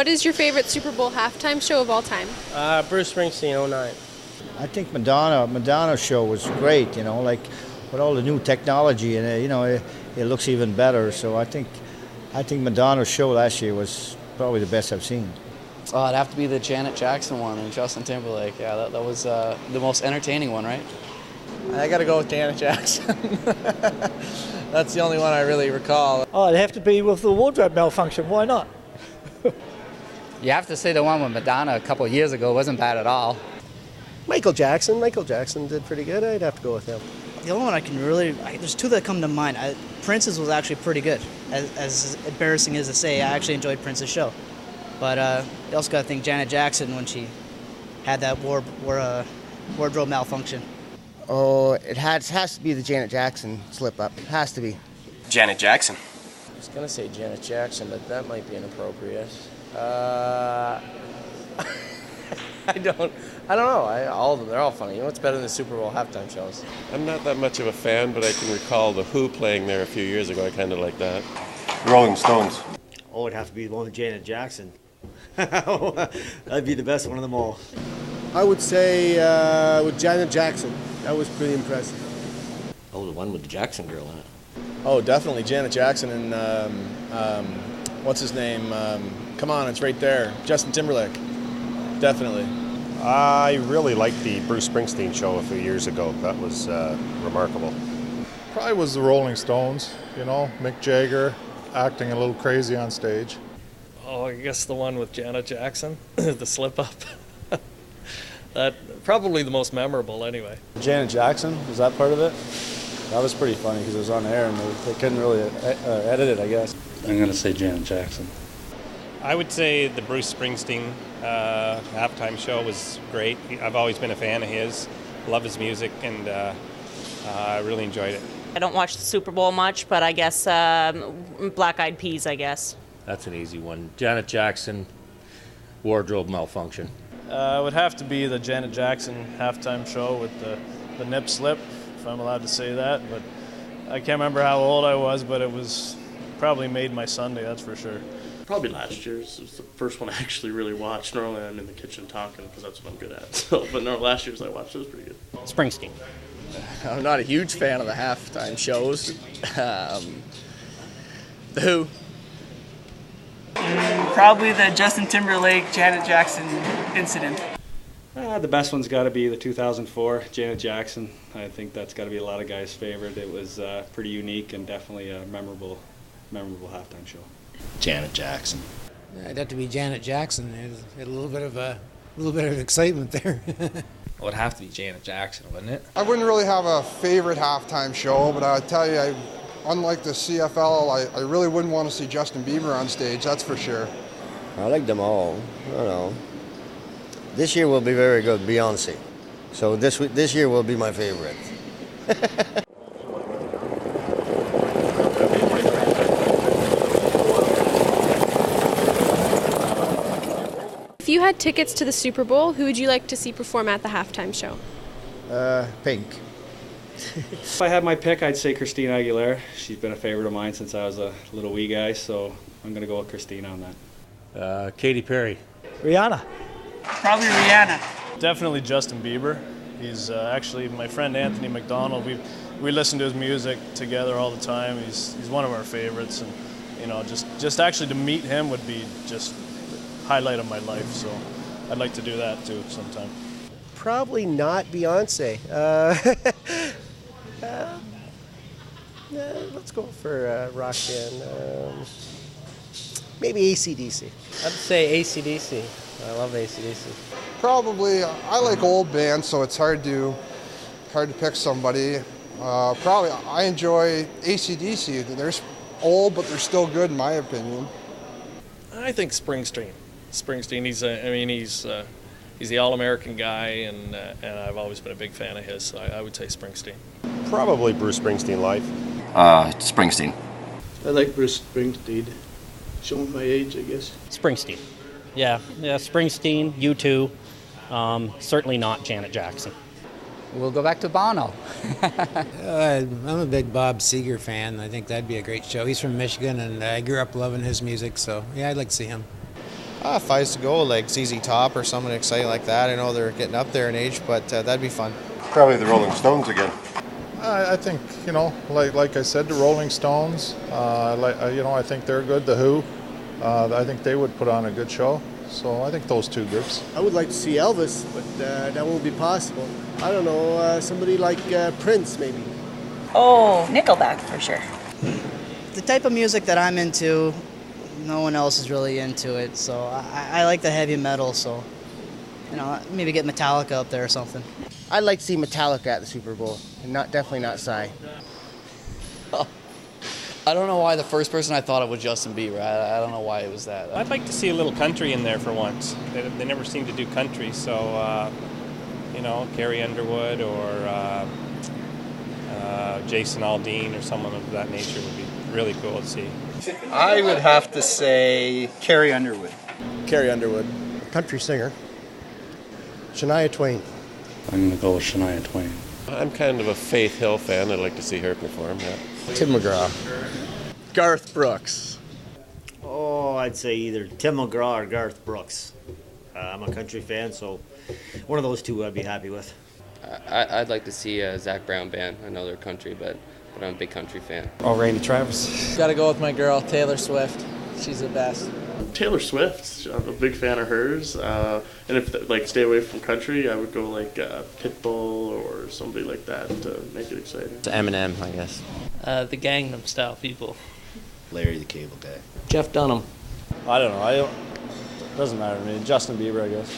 What is your favorite Super Bowl halftime show of all time? Bruce Springsteen, '09. I think Madonna's show was great, like with all the new technology, and it looks even better. So I think Madonna's show last year was probably the best I've seen. Oh, it'd have to be the Janet Jackson one and Justin Timberlake. Yeah, that was the most entertaining one, right? I got to go with Janet Jackson. That's the only one I really recall. Oh, it'd have to be with the wardrobe malfunction. Why not? You have to say the one with Madonna a couple of years ago wasn't bad at all. Michael Jackson. Michael Jackson did pretty good. I'd have to go with him. The only one I can there's two that come to mind. Prince's was actually pretty good. As embarrassing as to say, I actually enjoyed Prince's show. But you also got to think Janet Jackson when she had that wardrobe malfunction. Oh, it has to be the Janet Jackson slip-up. It has to be. Janet Jackson. I was going to say Janet Jackson, but that might be inappropriate. I don't know. All of them, they're all funny. You know what's better than the Super Bowl halftime shows? I'm not that much of a fan, but I can recall The Who playing there a few years ago. I kind of like that. Rolling Stones. Oh, it'd have to be the one with Janet Jackson. That'd be the best one of them all. I would say with Janet Jackson. That was pretty impressive. Oh, the one with the Jackson girl in it. Oh, definitely Janet Jackson and what's his name? Come on, it's right there. Justin Timberlake. Definitely. I really liked the Bruce Springsteen show a few years ago. That was remarkable. Probably was the Rolling Stones, Mick Jagger acting a little crazy on stage. Oh, I guess the one with Janet Jackson, the slip-up. That probably the most memorable anyway. Janet Jackson, was that part of it? That was pretty funny because it was on air and they couldn't really edit it, I guess. I'm going to say Janet Jackson. I would say the Bruce Springsteen halftime show was great. I've always been a fan of his, love his music, and I really enjoyed it. I don't watch the Super Bowl much, but I guess Black Eyed Peas, I guess. That's an easy one. Janet Jackson, wardrobe malfunction. It would have to be the Janet Jackson halftime show with the nip slip, if I'm allowed to say that. But I can't remember how old I was, but it was probably made my Sunday, that's for sure. Probably last year's. It was the first one I actually really watched. Normally I'm in the kitchen talking because that's what I'm good at. But no, last year's I watched, it was pretty good. Springsteen. I'm not a huge fan of the halftime shows. The Who. Probably the Justin Timberlake, Janet Jackson incident. The best one's got to be the 2004 Janet Jackson. I think that's got to be a lot of guys' favorite. It was pretty unique and definitely a memorable halftime show. Janet Jackson. It'd have to be Janet Jackson. There's a little bit of excitement there. It would have to be Janet Jackson, wouldn't it? I wouldn't really have a favorite halftime show, but I'll tell you, unlike the CFL, I really wouldn't want to see Justin Bieber on stage, that's for sure. I like them all. I don't know. This year will be very good, Beyonce. So this year will be my favorite. If you had tickets to the Super Bowl, who would you like to see perform at the halftime show? Pink. If I had my pick, I'd say Christina Aguilera. She's been a favorite of mine since I was a little wee guy, so I'm going to go with Christina on that. Katy Perry. Rihanna. Probably Rihanna. Definitely Justin Bieber. He's actually my friend Anthony McDonald. We listen to his music together all the time. He's one of our favorites, and just actually to meet him would be just highlight of my life. So I'd like to do that too sometime. Probably not Beyonce. Let's go for rock band. Maybe AC/DC. I'd say AC/DC. I love AC/DC. Probably, I like old bands, so it's hard to pick somebody. Probably, I enjoy AC/DC. They're old, but they're still good in my opinion. I think Springsteen. He's the all-American guy, and I've always been a big fan of his. So I would say Springsteen. Probably Bruce Springsteen live. Springsteen. I like Bruce Springsteen. Showing my age, I guess. Springsteen. Yeah, Springsteen, U2. Certainly not Janet Jackson. We'll go back to Bono. I'm a big Bob Seger fan. I think that'd be a great show. He's from Michigan, and I grew up loving his music, so yeah, I'd like to see him. If I was to go, like ZZ Top or someone exciting like that. I know they're getting up there in age, but that'd be fun. Probably the Rolling Stones again. I think, like I said, the Rolling Stones, I think they're good. The Who, I think they would put on a good show. So I think those two groups. I would like to see Elvis, but that won't be possible. I don't know, somebody like Prince, maybe. Oh, Nickelback for sure. The type of music that I'm into, no one else is really into it. So I like the heavy metal, so, maybe get Metallica up there or something. I'd like to see Metallica at the Super Bowl, and definitely not Psy. I don't know why the first person I thought of was Justin Bieber. I don't know why it was that. I'd like to see a little country in there for once. They never seem to do country, so, Carrie Underwood or Jason Aldean or someone of that nature would be really cool to see. I would have to say Carrie Underwood. Carrie Underwood. Country singer. Shania Twain. I'm going to go with Shania Twain. I'm kind of a Faith Hill fan. I'd like to see her perform, yeah. Tim McGraw. Garth Brooks. Oh, I'd say either Tim McGraw or Garth Brooks. I'm a country fan, so one of those two I'd be happy with. I'd like to see a Zach Brown band. I know they're country, but I'm a big country fan. Oh, Randy Travis. Got to go with my girl, Taylor Swift. She's the best. Taylor Swift. I'm a big fan of hers. And if stay away from country, I would go like Pitbull or somebody like that to make it exciting. It's Eminem, I guess. The Gangnam Style people. Larry the Cable Guy. Jeff Dunham. I don't know. Doesn't matter to me. Justin Bieber, I guess.